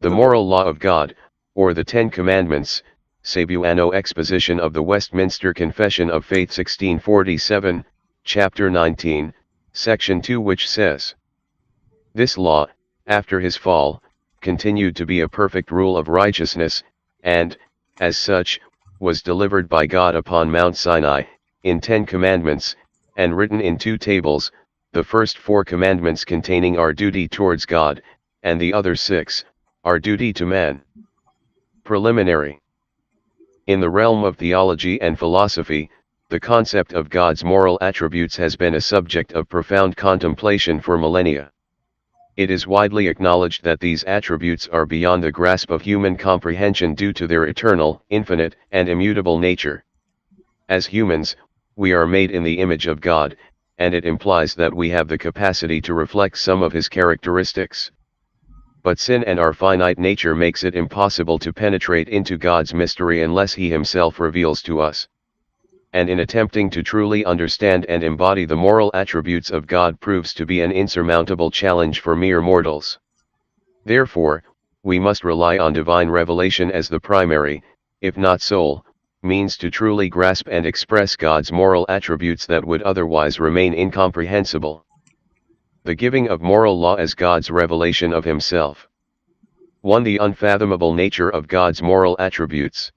The moral law of God, or the Ten Commandments, Cebuano exposition of the Westminster Confession of Faith 1647, chapter 19, section 2, which says, "This law, after his fall, continued to be a perfect rule of righteousness, and, as such, was delivered by God upon Mount Sinai, in 10 commandments, and written in 2 tables, the first 4 commandments containing our duty towards God, and the other 6, our duty to man." Preliminary. In the realm of theology and philosophy, the concept of God's moral attributes has been a subject of profound contemplation for millennia. It is widely acknowledged that these attributes are beyond the grasp of human comprehension due to their eternal, infinite, and immutable nature. As humans, we are made in the image of God, and it implies that we have the capacity to reflect some of his characteristics. But sin and our finite nature makes it impossible to penetrate into God's mystery unless he himself reveals to us. And in attempting to truly understand and embody the moral attributes of God proves to be an insurmountable challenge for mere mortals. Therefore, we must rely on divine revelation as the primary, if not sole, means to truly grasp and express God's moral attributes that would otherwise remain incomprehensible. The giving of moral law as God's revelation of himself. 1. The unfathomable nature of God's moral attributes.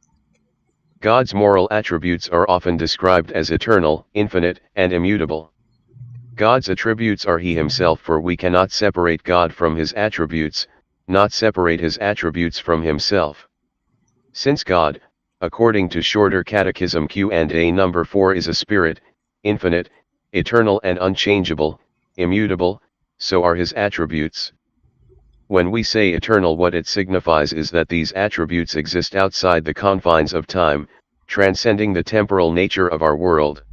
God's moral attributes are often described as eternal, infinite, and immutable. God's attributes are he himself, for we cannot separate God from his attributes, not separate his attributes from himself. Since God, according to Shorter Catechism Q&A number 4, is a spirit, infinite, eternal and unchangeable, immutable, so are his attributes. When we say eternal, what it signifies is that these attributes exist outside the confines of time, transcending the temporal nature of our world.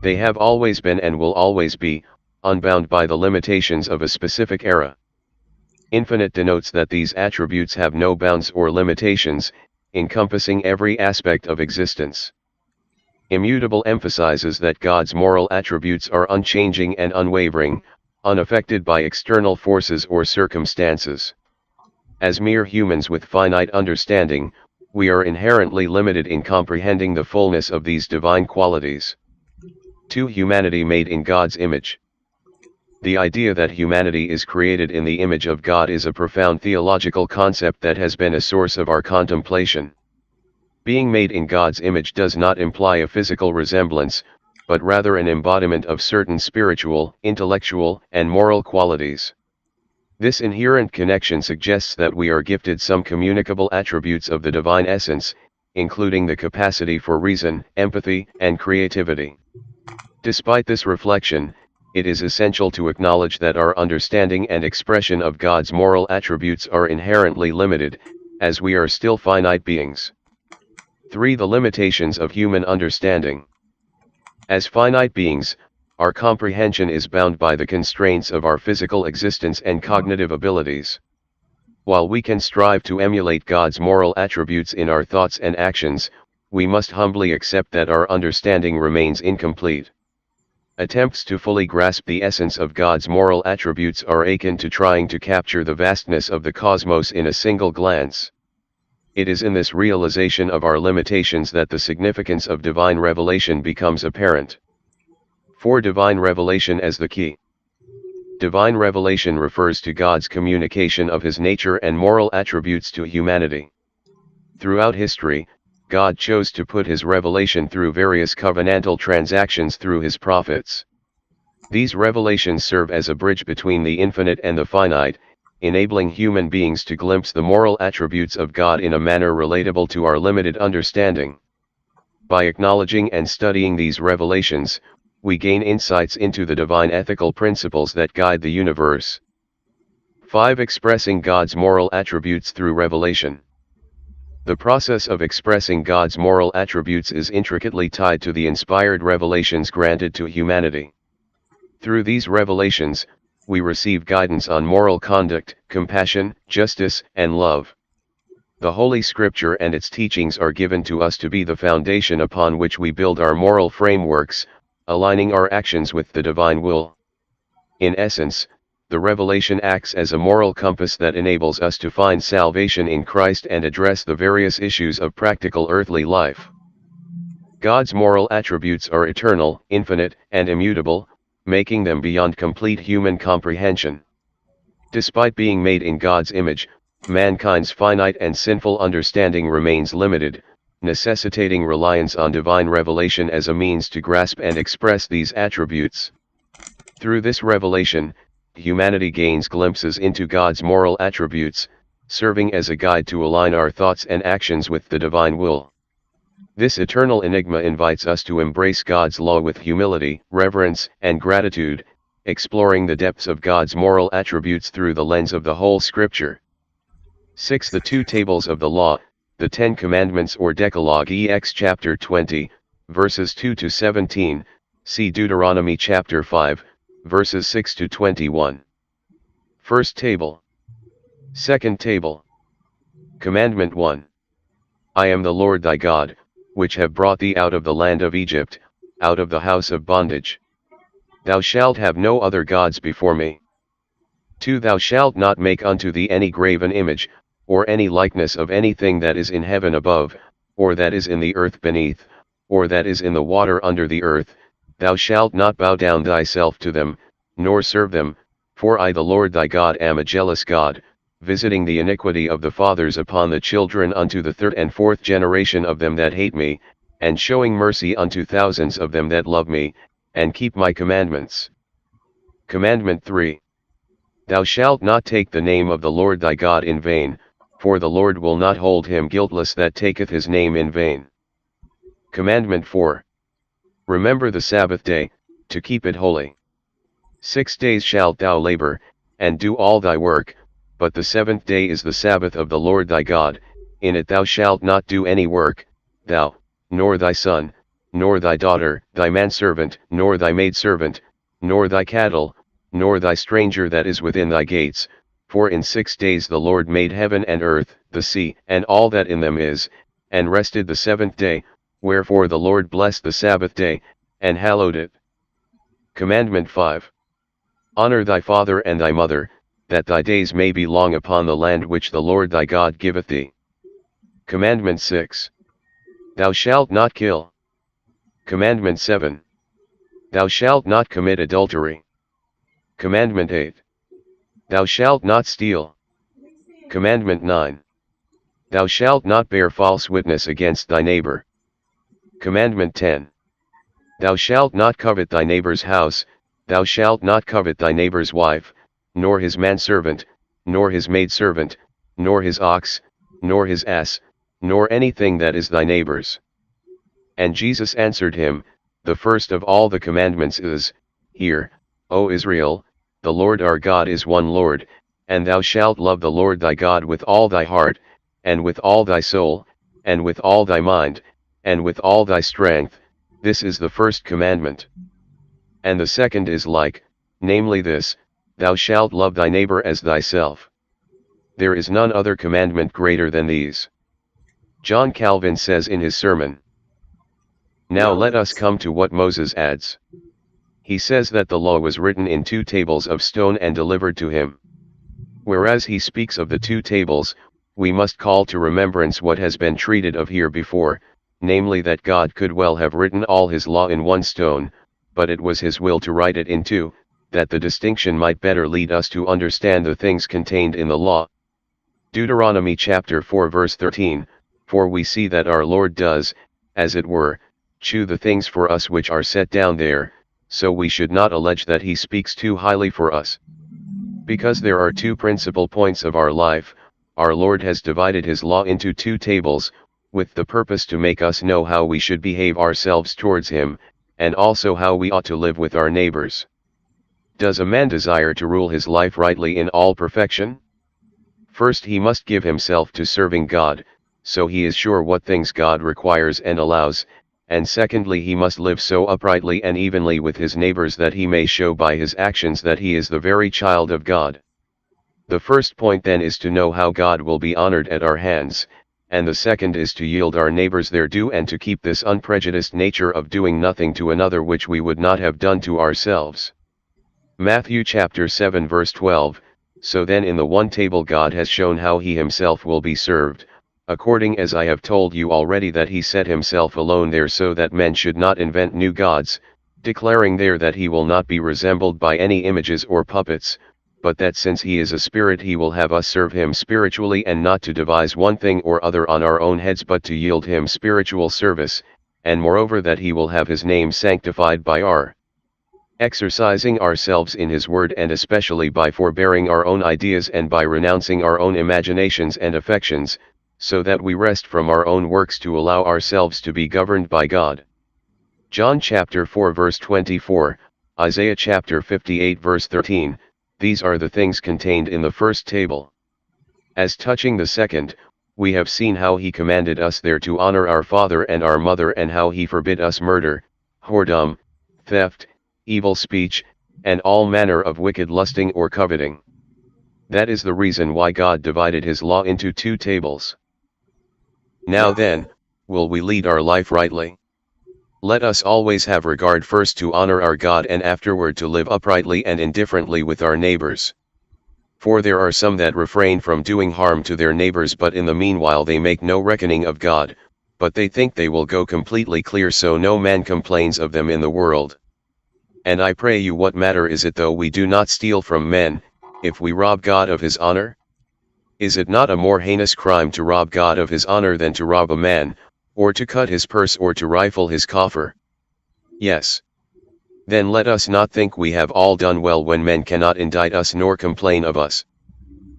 They have always been and will always be, unbound by the limitations of a specific era. Infinite denotes that these attributes have no bounds or limitations, encompassing every aspect of existence. Immutable emphasizes that God's moral attributes are unchanging and unwavering, unaffected by external forces or circumstances. As mere humans with finite understanding, we are inherently limited in comprehending the fullness of these divine qualities. 2. Humanity made in God's image. The idea that humanity is created in the image of God is a profound theological concept that has been a source of our contemplation. Being made in God's image does not imply a physical resemblance, but rather an embodiment of certain spiritual, intellectual, and moral qualities. This inherent connection suggests that we are gifted some communicable attributes of the divine essence, including the capacity for reason, empathy, and creativity. Despite this reflection, it is essential to acknowledge that our understanding and expression of God's moral attributes are inherently limited, as we are still finite beings. 3. The limitations of human understanding. As finite beings, our comprehension is bound by the constraints of our physical existence and cognitive abilities. While we can strive to emulate God's moral attributes in our thoughts and actions, we must humbly accept that our understanding remains incomplete. Attempts to fully grasp the essence of God's moral attributes are akin to trying to capture the vastness of the cosmos in a single glance. It is in this realization of our limitations that the significance of divine revelation becomes apparent. 4. Divine revelation as the key. Divine revelation refers to God's communication of his nature and moral attributes to humanity. Throughout history, God chose to put his revelation through various covenantal transactions through his prophets. These revelations serve as a bridge between the infinite and the finite, enabling human beings to glimpse the moral attributes of God in a manner relatable to our limited understanding. By acknowledging and studying these revelations, we gain insights into the divine ethical principles that guide the universe. 5. Expressing God's moral attributes through revelation. The process of expressing God's moral attributes is intricately tied to the inspired revelations granted to humanity. Through these revelations, we receive guidance on moral conduct, compassion, justice, and love. The Holy Scripture and its teachings are given to us to be the foundation upon which we build our moral frameworks, aligning our actions with the divine will. In essence, the revelation acts as a moral compass that enables us to find salvation in Christ and address the various issues of practical earthly life. God's moral attributes are eternal, infinite, and immutable, making them beyond complete human comprehension. Despite being made in God's image, mankind's finite and sinful understanding remains limited, necessitating reliance on divine revelation as a means to grasp and express these attributes. Through this revelation, humanity gains glimpses into God's moral attributes, serving as a guide to align our thoughts and actions with the divine will. This eternal enigma invites us to embrace God's law with humility, reverence, and gratitude, exploring the depths of God's moral attributes through the lens of the whole Scripture. 6. The two tables of the law, the Ten Commandments or Decalogue ex chapter 20, verses 2 to 17, see Deuteronomy chapter 5, verses 6 to 21. First table. Second table. Commandment 1. I am the Lord thy God, which have brought thee out of the land of Egypt, out of the house of bondage. Thou shalt have no other gods before me. 2. Thou shalt not make unto thee any graven image, or any likeness of anything that is in heaven above, or that is in the earth beneath, or that is in the water under the earth. Thou shalt not bow down thyself to them, nor serve them, for I the Lord thy God am a jealous God, visiting the iniquity of the fathers upon the children unto the third and fourth generation of them that hate me, and showing mercy unto thousands of them that love me, and keep my commandments. Commandment 3. Thou shalt not take the name of the Lord thy God in vain, for the Lord will not hold him guiltless that taketh his name in vain. Commandment 4. Remember the Sabbath day, to keep it holy. 6 days shalt thou labor, and do all thy work, but the seventh day is the Sabbath of the Lord thy God. In it thou shalt not do any work, thou, nor thy son, nor thy daughter, thy manservant, nor thy maidservant, nor thy cattle, nor thy stranger that is within thy gates, for in 6 days the Lord made heaven and earth, the sea, and all that in them is, and rested the seventh day. Wherefore the Lord blessed the Sabbath day, and hallowed it. Commandment 5. Honor thy father and thy mother, that thy days may be long upon the land which the Lord thy God giveth thee. Commandment 6. Thou shalt not kill. Commandment 7. Thou shalt not commit adultery. Commandment 8. Thou shalt not steal. Commandment 9. Thou shalt not bear false witness against thy neighbor. Commandment 10. Thou shalt not covet thy neighbor's house. Thou shalt not covet thy neighbor's wife, nor his manservant, nor his maidservant, nor his ox, nor his ass, nor anything that is thy neighbor's. And Jesus answered him, The first of all the commandments is, Hear, O Israel, the Lord our God is one Lord, and thou shalt love the Lord thy God with all thy heart, and with all thy soul, and with all thy mind, and with all thy strength. This is the first commandment. And the second is like, namely this, Thou shalt love thy neighbor as thyself. There is none other commandment greater than these. John Calvin says in his sermon. Now let us come to what Moses adds. He says that the law was written in 2 tables of stone and delivered to him. Whereas he speaks of the 2 tables, we must call to remembrance what has been treated of here before, namely that God could well have written all his law in 1 stone, but it was his will to write it in 2, that the distinction might better lead us to understand the things contained in the law. Deuteronomy chapter 4 verse 13, For we see that our Lord does, as it were, chew the things for us which are set down there, so we should not allege that he speaks too highly for us. Because there are 2 principal points of our life, our Lord has divided his law into 2 tables, with the purpose to make us know how we should behave ourselves towards him, and also how we ought to live with our neighbors. Does a man desire to rule his life rightly in all perfection? First he must give himself to serving God, so he is sure what things God requires and allows, and secondly he must live so uprightly and evenly with his neighbors that he may show by his actions that he is the very child of God. The first point then is to know how God will be honored at our hands, and the second is to yield our neighbors their due and to keep this unprejudiced nature of doing nothing to another which we would not have done to ourselves. Matthew chapter 7 verse 12, so then in the one table God has shown how he himself will be served, according as I have told you already that he set himself alone there so that men should not invent new gods, declaring there that he will not be resembled by any images or puppets, but that since he is a spirit he will have us serve him spiritually and not to devise one thing or other on our own heads but to yield him spiritual service, and moreover that he will have his name sanctified by our exercising ourselves in his word and especially by forbearing our own ideas and by renouncing our own imaginations and affections, so that we rest from our own works to allow ourselves to be governed by God. John chapter 4 verse 24, Isaiah chapter 58 verse 13, these are the things contained in the first table. As touching the second, we have seen how he commanded us there to honor our father and our mother and how he forbid us murder, whoredom, theft, evil speech, and all manner of wicked lusting or coveting. That is the reason why God divided his law into two tables. Now then, will we lead our life rightly? Let us always have regard first to honor our God and afterward to live uprightly and indifferently with our neighbors. For there are some that refrain from doing harm to their neighbors but in the meanwhile they make no reckoning of God, but they think they will go completely clear so no man complains of them in the world. And I pray you, what matter is it though we do not steal from men, if we rob God of his honor? Is it not a more heinous crime to rob God of his honor than to rob a man, or to cut his purse or to rifle his coffer? Yes. Then let us not think we have all done well when men cannot indict us nor complain of us.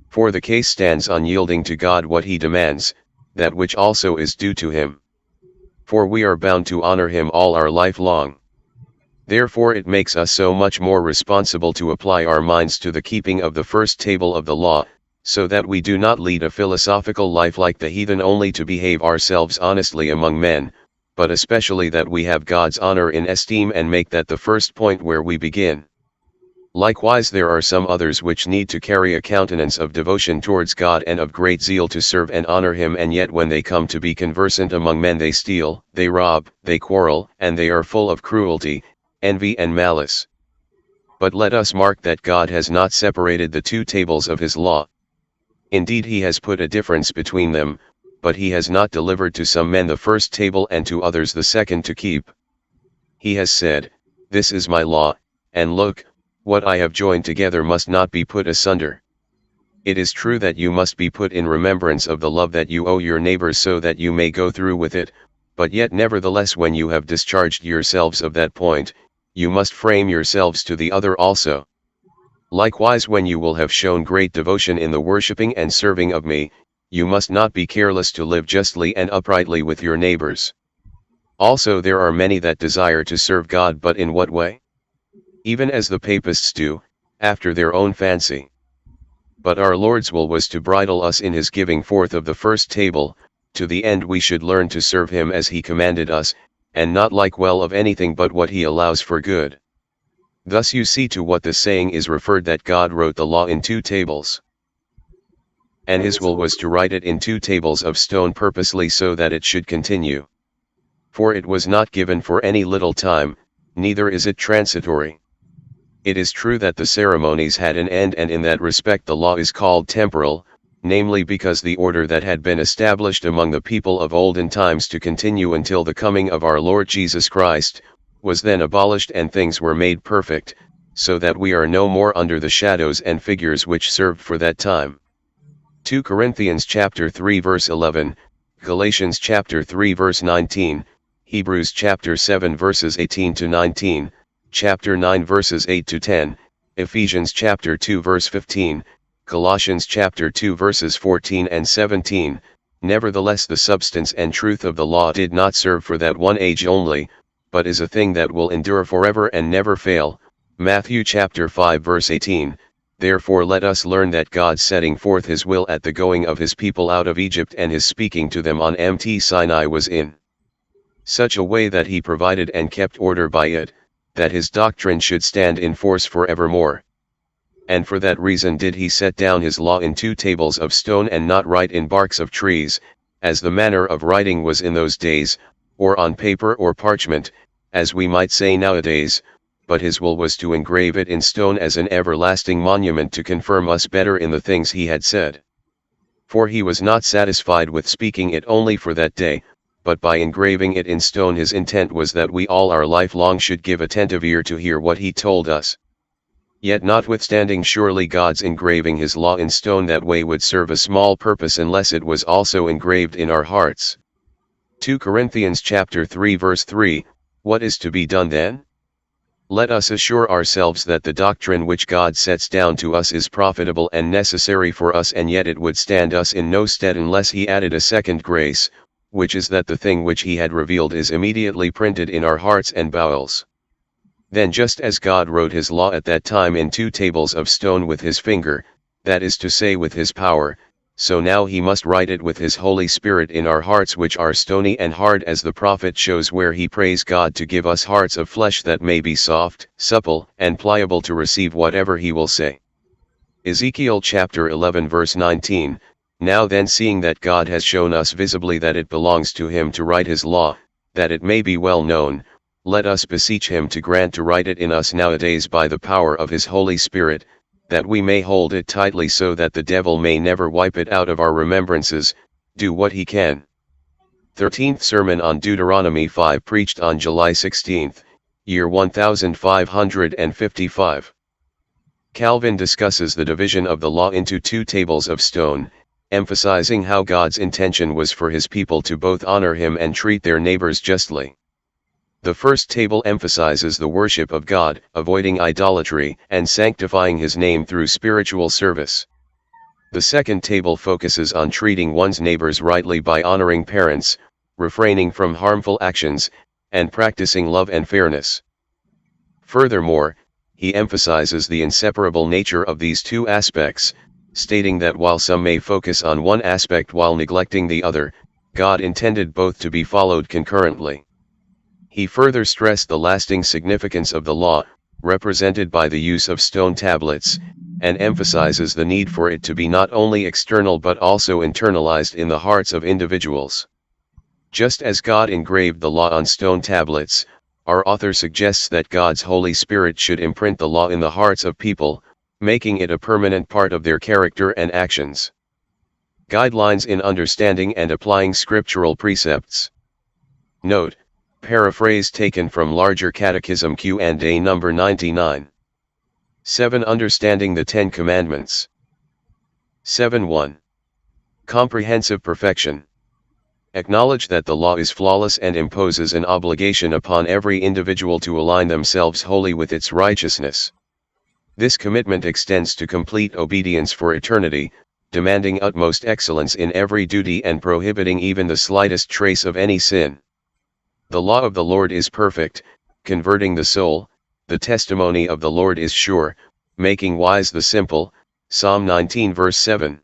For the case stands on yielding to God what he demands, that which also is due to him. For we are bound to honor him all our life long. Therefore it makes us so much more responsible to apply our minds to the keeping of the first table of the law, so that we do not lead a philosophical life like the heathen only to behave ourselves honestly among men, but especially that we have God's honor in esteem and make that the first point where we begin. Likewise there are some others which need to carry a countenance of devotion towards God and of great zeal to serve and honor him, and yet when they come to be conversant among men they steal, they rob, they quarrel, and they are full of cruelty, envy and malice. But let us mark that God has not separated the two tables of his law. Indeed he has put a difference between them, but he has not delivered to some men the first table and to others the second to keep. He has said, this is my law, and look, what I have joined together must not be put asunder. It is true that you must be put in remembrance of the love that you owe your neighbors so that you may go through with it, but yet nevertheless when you have discharged yourselves of that point, you must frame yourselves to the other also. Likewise when you will have shown great devotion in the worshipping and serving of me, you must not be careless to live justly and uprightly with your neighbors. Also there are many that desire to serve God, but in what way? Even as the papists do, after their own fancy. But our Lord's will was to bridle us in his giving forth of the first table, to the end we should learn to serve him as he commanded us, and not like well of anything but what he allows for good. Thus you see to what the saying is referred that God wrote the law in two tables. And his will was to write it in two tables of stone purposely so that it should continue. For it was not given for any little time, neither is it transitory. It is true that the ceremonies had an end, and in that respect the law is called temporal, namely because the order that had been established among the people of olden times to continue until the coming of our Lord Jesus Christ, was then abolished and things were made perfect, so that we are no more under the shadows and figures which served for that time. 2 Corinthians chapter 3 verse 11, Galatians chapter 3 verse 19, Hebrews chapter 7 verses 18 to 19, chapter 9 verses 8 to 10, Ephesians chapter 2 verse 15, Colossians chapter 2 verses 14 and 17, nevertheless the substance and truth of the law did not serve for that one age only, but is a thing that will endure forever and never fail. Matthew chapter 5 verse 18, therefore let us learn that God setting forth his will at the going of his people out of Egypt and his speaking to them on Mount Sinai was in such a way that he provided and kept order by it, that his doctrine should stand in force forevermore. And for that reason did he set down his law in two tables of stone and not write in barks of trees, as the manner of writing was in those days, or on paper or parchment, as we might say nowadays, but his will was to engrave it in stone as an everlasting monument to confirm us better in the things he had said. For he was not satisfied with speaking it only for that day, but by engraving it in stone his intent was that we all our life long should give attentive ear to hear what he told us. Yet notwithstanding surely God's engraving his law in stone that way would serve a small purpose unless it was also engraved in our hearts. 2 Corinthians chapter 3 verse 3, What is to be done then? Let us assure ourselves that the doctrine which God sets down to us is profitable and necessary for us, and yet it would stand us in no stead unless he added a second grace, which is that the thing which he had revealed is immediately printed in our hearts and bowels. Then just as God wrote his law at that time in 2 tables of stone with his finger, that is to say with his power, so now he must write it with his Holy Spirit in our hearts, which are stony and hard, as the prophet shows where he prays God to give us hearts of flesh that may be soft, supple, and pliable to receive whatever he will say. Ezekiel chapter 11 verse 19, Now then, seeing that God has shown us visibly that it belongs to him to write his law, that it may be well known, let us beseech him to grant to write it in us nowadays by the power of his Holy Spirit, that we may hold it tightly so that the devil may never wipe it out of our remembrances, do what he can. 13th Sermon on Deuteronomy 5, preached on July 16, year 1555. Calvin discusses the division of the law into 2 tables of stone, emphasizing how God's intention was for his people to both honor him and treat their neighbors justly. The first table emphasizes the worship of God, avoiding idolatry, and sanctifying his name through spiritual service. The second table focuses on treating one's neighbors rightly by honoring parents, refraining from harmful actions, and practicing love and fairness. Furthermore, he emphasizes the inseparable nature of these 2 aspects, stating that while some may focus on one aspect while neglecting the other, God intended both to be followed concurrently. He further stressed the lasting significance of the law, represented by the use of stone tablets, and emphasizes the need for it to be not only external but also internalized in the hearts of individuals. Just as God engraved the law on stone tablets, our author suggests that God's Holy Spirit should imprint the law in the hearts of people, making it a permanent part of their character and actions. Guidelines in understanding and applying scriptural precepts. Note: paraphrase taken from Larger Catechism Q&A number 99. 7. Understanding the 10 Commandments. 7.1. Comprehensive perfection. Acknowledge that the law is flawless and imposes an obligation upon every individual to align themselves wholly with its righteousness. This commitment extends to complete obedience for eternity, demanding utmost excellence in every duty and prohibiting even the slightest trace of any sin. The law of the Lord is perfect, converting the soul. The testimony of the Lord is sure, making wise the simple. Psalm 19 verse 7.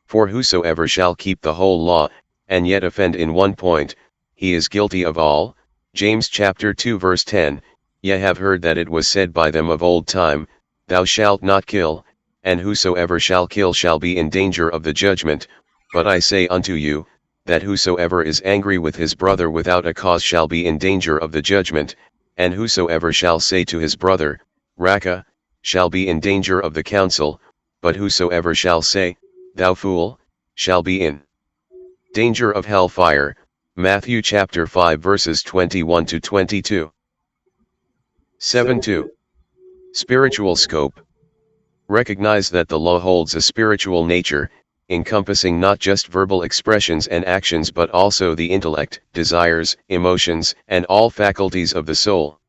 For whosoever shall keep the whole law, and yet offend in one point, he is guilty of all. James chapter 2 verse 10. Ye have heard that it was said by them of old time, Thou shalt not kill, and whosoever shall kill shall be in danger of the judgment. But I say unto you, that whosoever is angry with his brother without a cause shall be in danger of the judgment, and whosoever shall say to his brother, Raca, shall be in danger of the council, but whosoever shall say, Thou fool, shall be in danger of hell fire. Matthew chapter 5 verses 21 to 22. 7.2. Spiritual scope. Recognize that the law holds a spiritual nature, encompassing not just verbal expressions and actions but also the intellect, desires, emotions, and all faculties of the soul.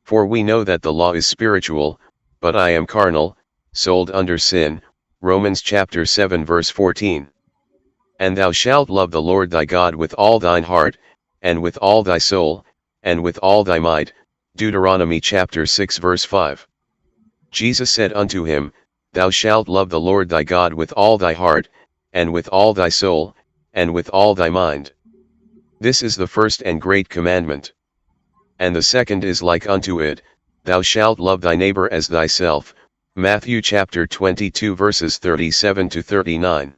For we know that the law is spiritual, but I am carnal, sold under sin. Romans chapter 7 verse 14. And thou shalt love the Lord thy God with all thine heart, and with all thy soul, and with all thy might. Deuteronomy chapter 6 verse 5. Jesus said unto him, Thou shalt love the Lord thy God with all thy heart, and with all thy soul, and with all thy mind. This is the first and great commandment. And the second is like unto it, Thou shalt love thy neighbor as thyself. Matthew chapter 22 verses 37 to 39.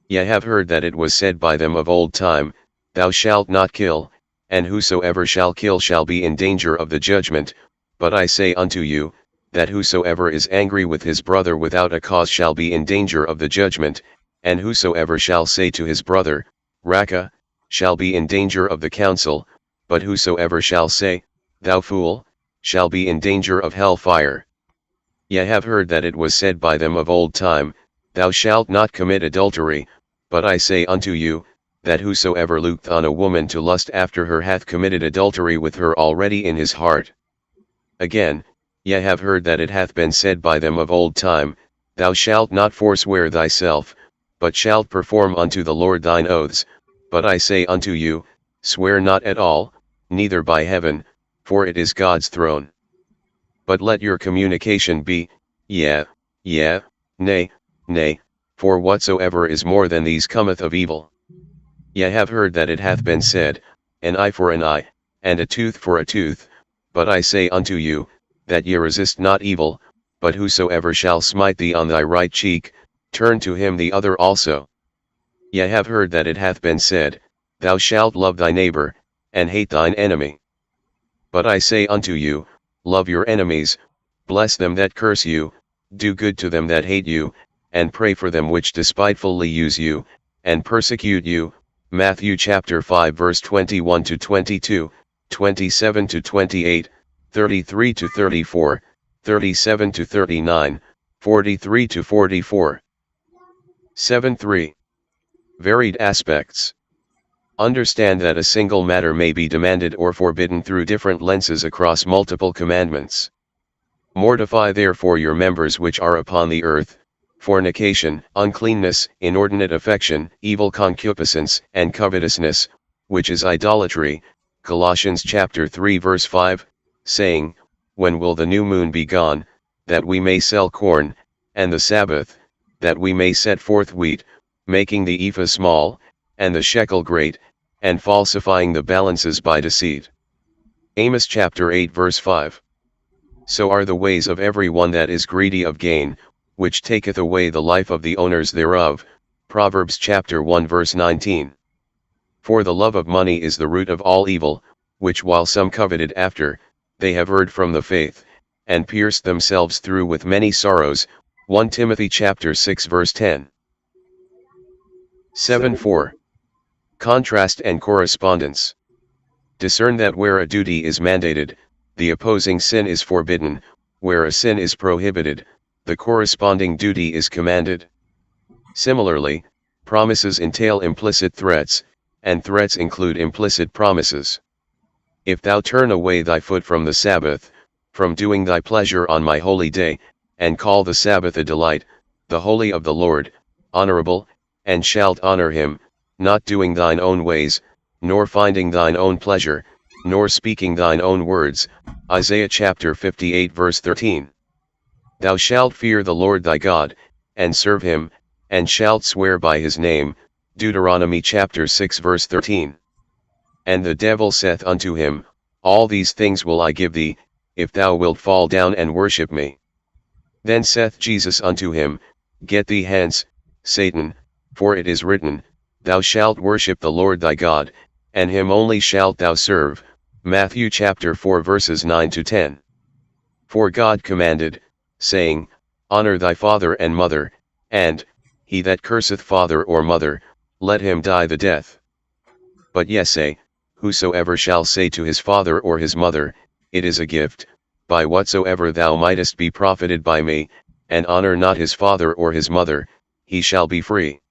Ye have heard that it was said by them of old time, Thou shalt not kill, and whosoever shall kill shall be in danger of the judgment. But I say unto you, that whosoever is angry with his brother without a cause shall be in danger of the judgment, and whosoever shall say to his brother, Raca, shall be in danger of the council, but whosoever shall say, Thou fool, shall be in danger of hell fire. Ye have heard that it was said by them of old time, Thou shalt not commit adultery, but I say unto you, that whosoever looketh on a woman to lust after her hath committed adultery with her already in his heart. Again, ye have heard that it hath been said by them of old time, Thou shalt not forswear thyself, but shalt perform unto the Lord thine oaths. But I say unto you, swear not at all, neither by heaven, for it is God's throne. But let your communication be, Yea, yea, nay, nay, for whatsoever is more than these cometh of evil. Ye have heard that it hath been said, An eye for an eye, and a tooth for a tooth. But I say unto you, that ye resist not evil, but whosoever shall smite thee on thy right cheek, turn to him the other also. Ye have heard that it hath been said, Thou shalt love thy neighbor, and hate thine enemy. But I say unto you, love your enemies, bless them that curse you, do good to them that hate you, and pray for them which despitefully use you, and persecute you. Matthew chapter 5 verse 21 to 22, 27 to 28, 33 to 34, 37 to 39, 43 to 44. 7.3. Varied aspects. Understand that a single matter may be demanded or forbidden through different lenses across multiple commandments. Mortify therefore your members which are upon the earth, fornication, uncleanness, inordinate affection, evil concupiscence, and covetousness, which is idolatry. Colossians chapter 3 verse 5, saying, When will the new moon be gone, that we may sell corn, and the Sabbath, that we may set forth wheat, making the ephah small, and the shekel great, and falsifying the balances by deceit. Amos chapter 8 verse 5. So are the ways of every one that is greedy of gain, which taketh away the life of the owners thereof. Proverbs chapter 1 verse 19. For the love of money is the root of all evil, which while some coveted after, they have erred from the faith, and pierced themselves through with many sorrows. 1 Timothy chapter 6 verse 10. 7.4. Contrast and correspondence. Discern that where a duty is mandated, the opposing sin is forbidden; where a sin is prohibited, the corresponding duty is commanded. Similarly, promises entail implicit threats, and threats include implicit promises. If thou turn away thy foot from the Sabbath, from doing thy pleasure on my holy day, and call the Sabbath a delight, the holy of the Lord, honorable, and shalt honor him, not doing thine own ways, nor finding thine own pleasure, nor speaking thine own words. Isaiah chapter 58 verse 13. Thou shalt fear the Lord thy God, and serve him, and shalt swear by his name. Deuteronomy chapter 6 verse 13. And the devil saith unto him, All these things will I give thee, if thou wilt fall down and worship me. Then saith Jesus unto him, Get thee hence, Satan, for it is written, Thou shalt worship the Lord thy God, and him only shalt thou serve. Matthew chapter 4 verses 9 to 10. For God commanded, saying, Honor thy father and mother, and, he that curseth father or mother, let him die the death. But ye say, Whosoever shall say to his father or his mother, It is a gift, by whatsoever thou mightest be profited by me, and honor not his father or his mother, he shall be free.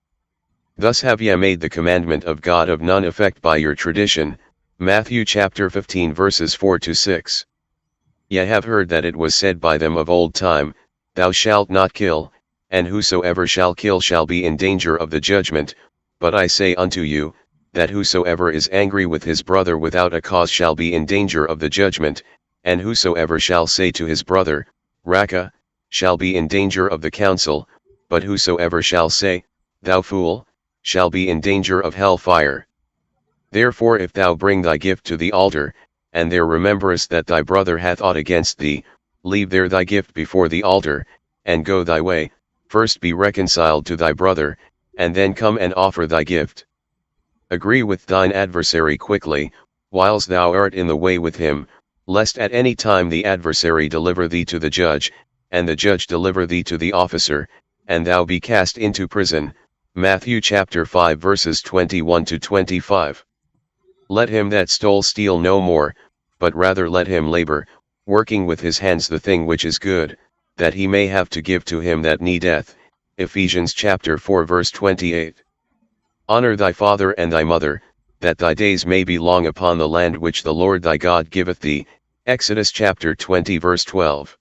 Thus have ye made the commandment of God of none effect by your tradition. Matthew chapter 15 verses 4 to 6. Ye have heard that it was said by them of old time, Thou shalt not kill, and whosoever shall kill shall be in danger of the judgment. But I say unto you, that whosoever is angry with his brother without a cause shall be in danger of the judgment, and whosoever shall say to his brother, Raca, shall be in danger of the council, but whosoever shall say, Thou fool, shall be in danger of hell fire. Therefore if thou bring thy gift to the altar, and there rememberest that thy brother hath aught against thee, leave there thy gift before the altar, and go thy way. First be reconciled to thy brother, and then come and offer thy gift. Agree with thine adversary quickly, whiles thou art in the way with him, lest at any time the adversary deliver thee to the judge, and the judge deliver thee to the officer, and thou be cast into prison. Matthew chapter 5 verses 21 to 25. Let him that stole steal no more, but rather let him labor, working with his hands the thing which is good, that he may have to give to him that needeth. Ephesians chapter 4 verse 28. Honor thy father and thy mother, that thy days may be long upon the land which the Lord thy God giveth thee. Exodus chapter 20 verse 12.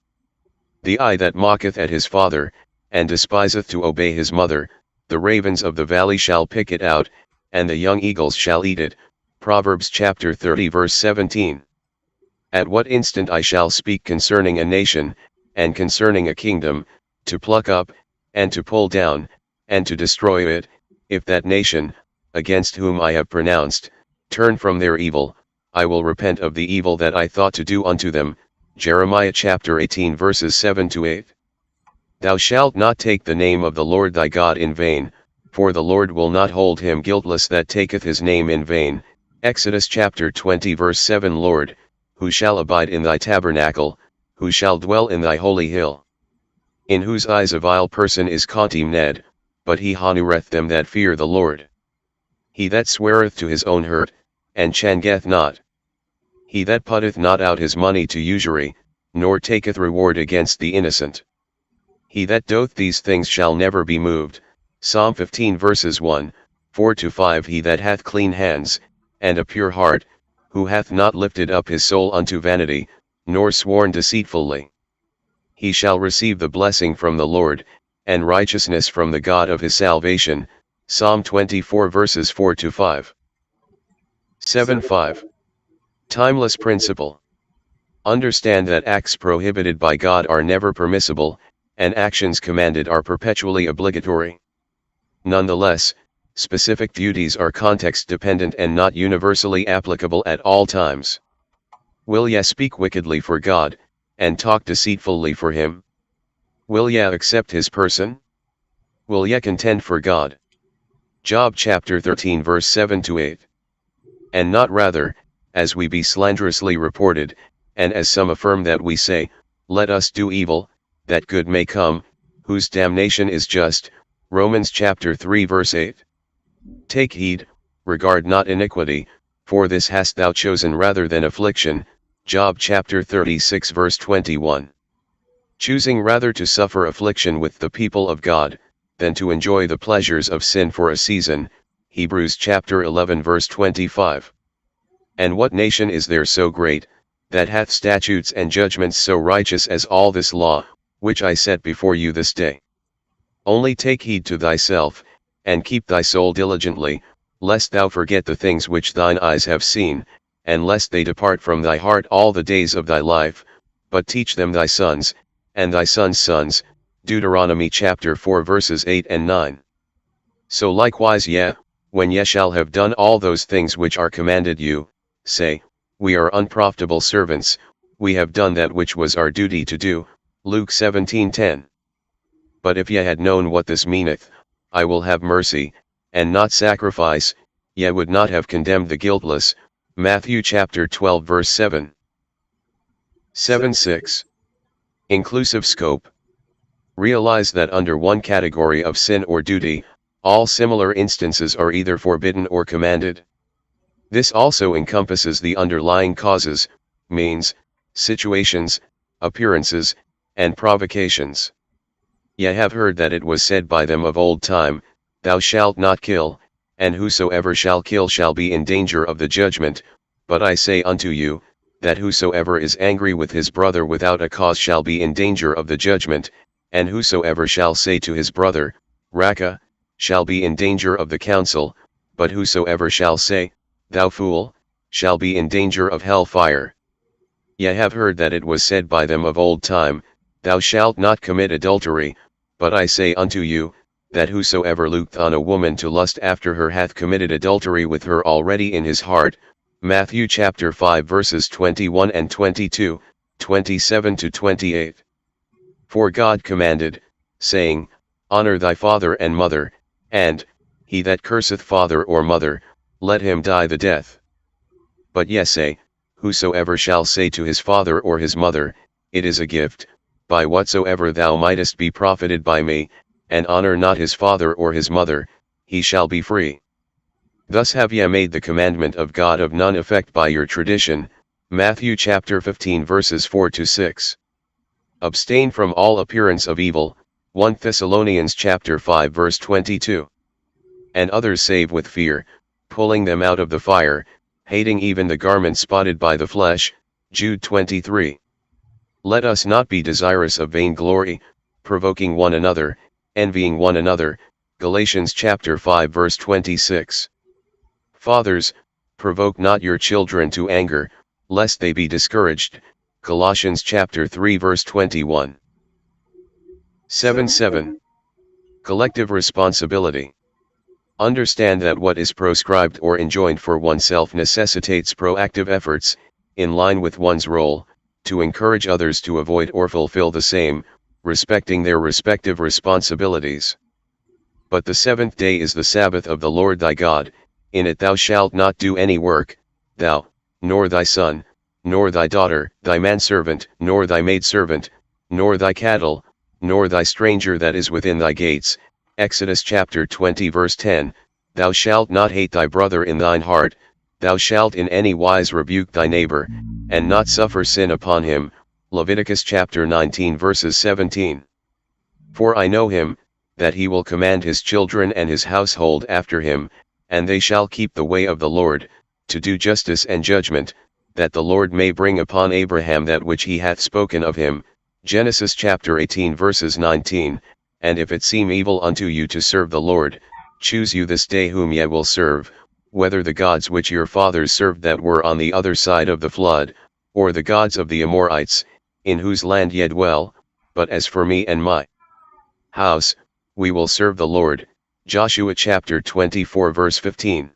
The eye that mocketh at his father, and despiseth to obey his mother, the ravens of the valley shall pick it out, and the young eagles shall eat it. Proverbs chapter 30 verse 17. At what instant I shall speak concerning a nation, and concerning a kingdom, to pluck up, and to pull down, and to destroy it, if that nation, against whom I have pronounced, turn from their evil, I will repent of the evil that I thought to do unto them. Jeremiah chapter 18 verses 7 to 8. Thou shalt not take the name of the Lord thy God in vain, for the Lord will not hold him guiltless that taketh his name in vain. Exodus chapter 20 verse 7. Lord, who shall abide in thy tabernacle, who shall dwell in thy holy hill? In whose eyes a vile person is contemned, but he honoureth them that fear the Lord. He that sweareth to his own hurt, and changeth not. He that putteth not out his money to usury, nor taketh reward against the innocent. He that doth these things shall never be moved. Psalm 15 verses 1, 4 to 5. He that hath clean hands, and a pure heart, who hath not lifted up his soul unto vanity, nor sworn deceitfully. He shall receive the blessing from the Lord, and righteousness from the God of his salvation. Psalm 24 verses 4 to 5. 7.5. Timeless principle. Understand that acts prohibited by God are never permissible, and actions commanded are perpetually obligatory. Nonetheless, specific duties are context-dependent and not universally applicable at all times. Will ye speak wickedly for God, and talk deceitfully for him? Will ye accept his person? Will ye contend for God? Job chapter 13 verse 7 to 8. And not rather, as we be slanderously reported, and as some affirm that we say, let us do evil, that good may come, whose damnation is just. Romans chapter 3 verse 8. Take heed, regard not iniquity, for this hast thou chosen rather than affliction. Job chapter 36 verse 21. Choosing rather to suffer affliction with the people of God, than to enjoy the pleasures of sin for a season. Hebrews chapter 11 verse 25. And what nation is there so great, that hath statutes and judgments so righteous as all this law, which I set before you this day? Only take heed to thyself, and keep thy soul diligently, lest thou forget the things which thine eyes have seen, and lest they depart from thy heart all the days of thy life, but teach them thy sons, and thy sons' sons. Deuteronomy chapter 4 verses 8 and 9. So likewise ye, when ye shall have done all those things which are commanded you, say, we are unprofitable servants, we have done that which was our duty to do. Luke 17:10. But if ye had known what this meaneth, I will have mercy, and not sacrifice, ye would not have condemned the guiltless. Matthew chapter 12 verse 7. 7.6. Inclusive scope. Realize that under one category of sin or duty, all similar instances are either forbidden or commanded. This also encompasses the underlying causes, means, situations, appearances, and provocations. Ye have heard that it was said by them of old time, Thou shalt not kill, and whosoever shall kill shall be in danger of the judgment. But I say unto you, that whosoever is angry with his brother without a cause shall be in danger of the judgment, and whosoever shall say to his brother, Raca, shall be in danger of the council, but whosoever shall say, Thou fool, shall be in danger of hell fire. Ye have heard that it was said by them of old time, Thou shalt not commit adultery, but I say unto you, that whosoever looketh on a woman to lust after her hath committed adultery with her already in his heart. Matthew chapter 5 verses 21 and 22, 27 to 28. For God commanded, saying, Honor thy father and mother, and, he that curseth father or mother, let him die the death. But ye say, whosoever shall say to his father or his mother, it is a gift, by whatsoever thou mightest be profited by me, and honor not his father or his mother, he shall be free. Thus have ye made the commandment of God of none effect by your tradition. Matthew chapter 15 verses 4-6. Abstain from all appearance of evil. 1 Thessalonians chapter 5 verse 22. And others save with fear, pulling them out of the fire, hating even the garment spotted by the flesh. Jude 23. Let us not be desirous of vainglory, provoking one another, envying one another. Galatians chapter 5 verse 26. Fathers, provoke not your children to anger, lest they be discouraged. Colossians chapter 3 verse 21. 7. Collective responsibility. Understand that what is proscribed or enjoined for oneself necessitates proactive efforts, in line with one's role, to encourage others to avoid or fulfill the same, respecting their respective responsibilities. But the seventh day is the Sabbath of the Lord thy God. In it thou shalt not do any work, thou, nor thy son, nor thy daughter, thy manservant, nor thy maidservant, nor thy cattle, nor thy stranger that is within thy gates. Exodus chapter 20 verse 10. Thou shalt not hate thy brother in thine heart, thou shalt in any wise rebuke thy neighbor, and not suffer sin upon him. Leviticus chapter 19 verses 17. For I know him, that he will command his children and his household after him, and they shall keep the way of the Lord, to do justice and judgment, that the Lord may bring upon Abraham that which he hath spoken of him. Genesis chapter 18 verses 19. And if it seem evil unto you to serve the Lord, choose you this day whom ye will serve, whether the gods which your fathers served that were on the other side of the flood, or the gods of the Amorites, in whose land ye dwell. But as for me and my house, we will serve the Lord. Joshua chapter 24 verse 15.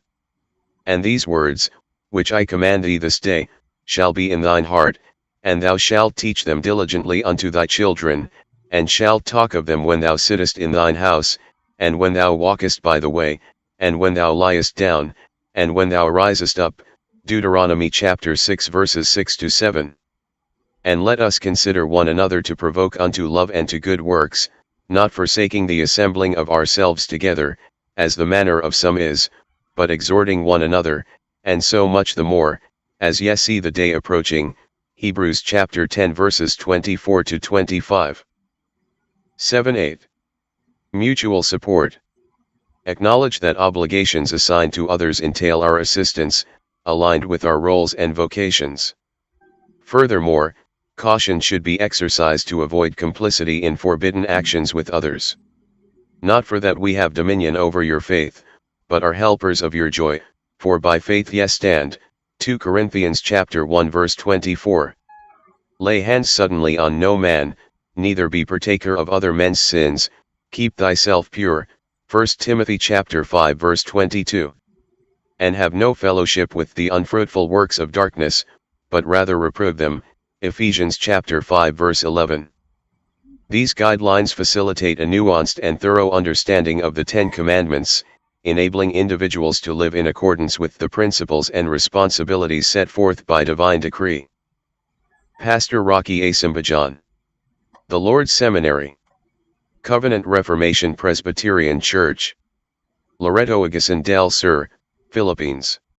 And these words, which I command thee this day, shall be in thine heart, and thou shalt teach them diligently unto thy children, and shalt talk of them when thou sittest in thine house, and when thou walkest by the way, and when thou liest down, and when thou risest up. Deuteronomy chapter 6 verses 6-7. And let us consider one another to provoke unto love and to good works, not forsaking the assembling of ourselves together, as the manner of some is, but exhorting one another, and so much the more, as ye see the day approaching. Hebrews chapter 10 verses 24-25. 7-8. Mutual support. Acknowledge that obligations assigned to others entail our assistance, aligned with our roles and vocations. Furthermore, caution should be exercised to avoid complicity in forbidden actions with others. Not for that we have dominion over your faith, but are helpers of your joy, for by faith ye stand. 2 Corinthians chapter 1 verse 24. Lay hands suddenly on no man, neither be partaker of other men's sins, keep thyself pure. 1 Timothy chapter 5 verse 22. And have no fellowship with the unfruitful works of darkness, but rather reprove them. Ephesians chapter 5 verse 11. These guidelines facilitate a nuanced and thorough understanding of the Ten Commandments, enabling individuals to live in accordance with the principles and responsibilities set forth by divine decree. Pastor Rocky A. Simbajan. The Lord's Seminary. Covenant Reformation Presbyterian Church. Loreto Agasan del Sur, Philippines.